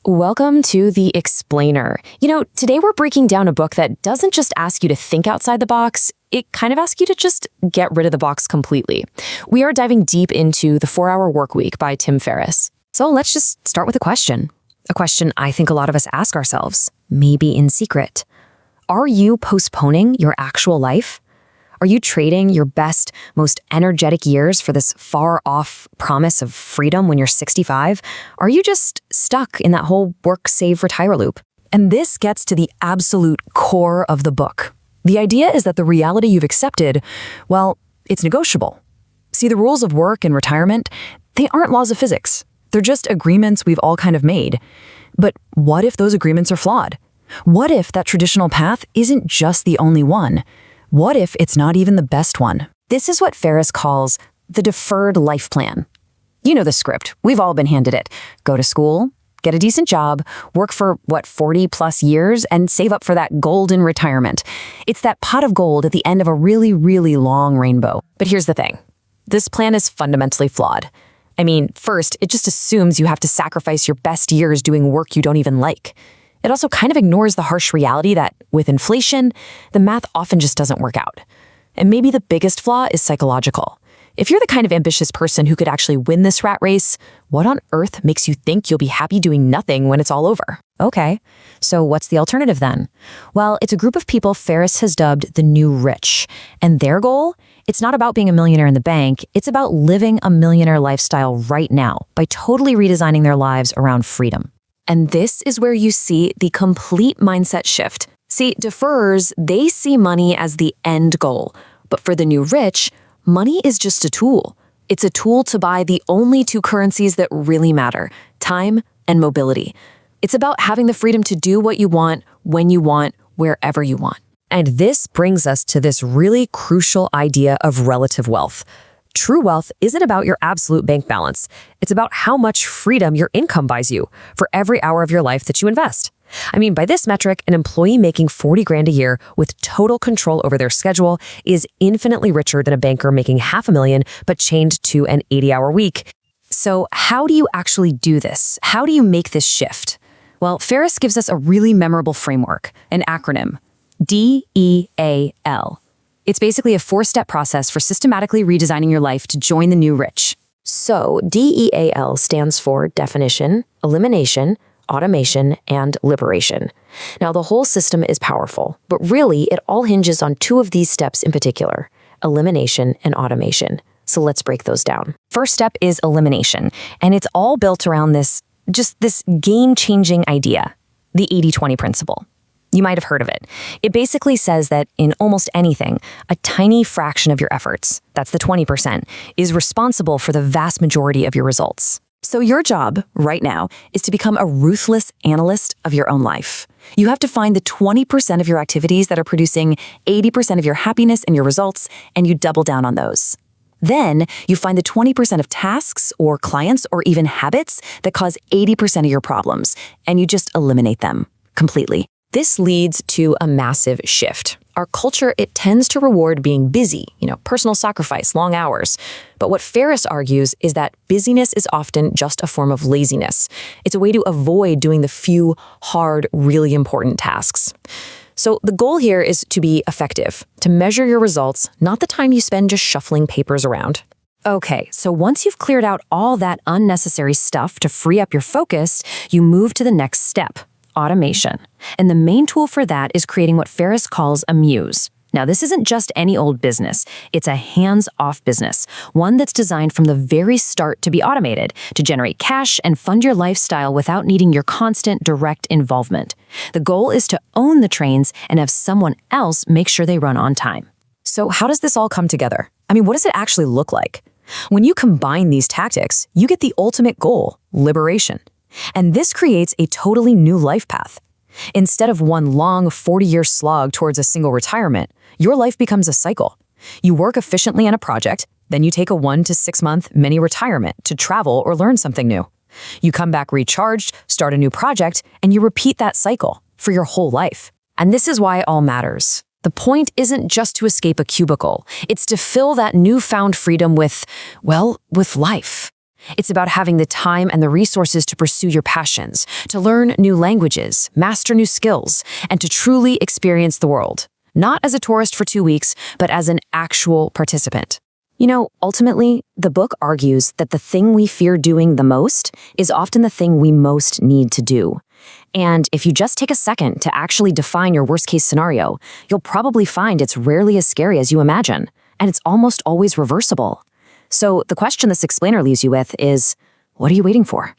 Welcome to The Explainer. Today we're breaking down a book that doesn't just ask you to think outside the box, it kind of asks you to just get rid of the box completely. We are diving deep into The 4-Hour Workweek by Tim Ferriss. So let's just start with a question I think a lot of us ask ourselves, maybe in secret. Are you postponing your actual life? Are you trading your best, most energetic years for this far-off promise of freedom when you're 65? Are you just stuck in that whole work, save, retire loop? And this gets to the absolute core of the book. The idea is that the reality you've accepted, well, it's negotiable. See, the rules of work and retirement, they aren't laws of physics. They're just agreements we've all kind of made. But what if those agreements are flawed? What if that traditional path isn't just the only one? What if it's not even the best one? This is what Ferriss calls the deferred life plan. You know the script. We've all been handed it. Go to school, get a decent job, work for, 40 plus years, and save up for that golden retirement. It's that pot of gold at the end of a really, really long rainbow. But here's the thing. This plan is fundamentally flawed. First, it just assumes you have to sacrifice your best years doing work you don't even like. It also kind of ignores the harsh reality that, with inflation, the math often just doesn't work out. And maybe the biggest flaw is psychological. If you're the kind of ambitious person who could actually win this rat race, what on earth makes you think you'll be happy doing nothing when it's all over? Okay, so what's the alternative then? Well, it's a group of people Ferriss has dubbed the new rich. And their goal? It's not about being a millionaire in the bank. It's about living a millionaire lifestyle right now by totally redesigning their lives around freedom. And this is where you see the complete mindset shift. See, deferrers, they see money as the end goal. But for the new rich, money is just a tool. It's a tool to buy the only two currencies that really matter, time and mobility. It's about having the freedom to do what you want, when you want, wherever you want. And this brings us to this really crucial idea of relative wealth. True wealth isn't about your absolute bank balance. It's about how much freedom your income buys you for every hour of your life that you invest. By this metric, an employee making 40 grand a year with total control over their schedule is infinitely richer than a banker making $500,000 but chained to an 80-hour week. So how do you actually do this? How do you make this shift? Well, Ferriss gives us a really memorable framework, an acronym, DEAL. It's basically a 4-step process for systematically redesigning your life to join the new rich. So DEAL stands for definition, elimination, automation, and liberation. Now, the whole system is powerful, but really it all hinges on 2 of these steps in particular, elimination and automation. So let's break those down. First step is elimination, and it's all built around this game-changing idea, the 80-20 principle. You might have heard of it. It basically says that in almost anything, a tiny fraction of your efforts, that's the 20%, is responsible for the vast majority of your results. So your job right now is to become a ruthless analyst of your own life. You have to find the 20% of your activities that are producing 80% of your happiness and your results, and you double down on those. Then you find the 20% of tasks or clients or even habits that cause 80% of your problems, and you just eliminate them completely. This leads to a massive shift. Our culture, it tends to reward being busy, personal sacrifice, long hours. But what Ferriss argues is that busyness is often just a form of laziness. It's a way to avoid doing the few hard, really important tasks. So the goal here is to be effective, to measure your results, not the time you spend just shuffling papers around. Okay, so once you've cleared out all that unnecessary stuff to free up your focus, you move to the next step. Automation. And the main tool for that is creating what Ferriss calls a muse. Now, this isn't just any old business. It's a hands-off business, one that's designed from the very start to be automated, to generate cash and fund your lifestyle without needing your constant direct involvement. The goal is to own the trains and have someone else make sure they run on time. So how does this all come together? What does it actually look like? When you combine these tactics, you get the ultimate goal, liberation. And this creates a totally new life path. Instead of one long 40-year slog towards a single retirement, your life becomes a cycle. You work efficiently on a project, then you take a 1 to 6 month mini retirement to travel or learn something new. You come back recharged, start a new project, and you repeat that cycle for your whole life. And this is why it all matters. The point isn't just to escape a cubicle. It's to fill that newfound freedom with life. It's about having the time and the resources to pursue your passions, to learn new languages, master new skills, and to truly experience the world. Not as a tourist for 2 weeks, but as an actual participant. Ultimately, the book argues that the thing we fear doing the most is often the thing we most need to do. And if you just take a second to actually define your worst-case scenario, you'll probably find it's rarely as scary as you imagine, and it's almost always reversible. So the question this explainer leaves you with is, what are you waiting for?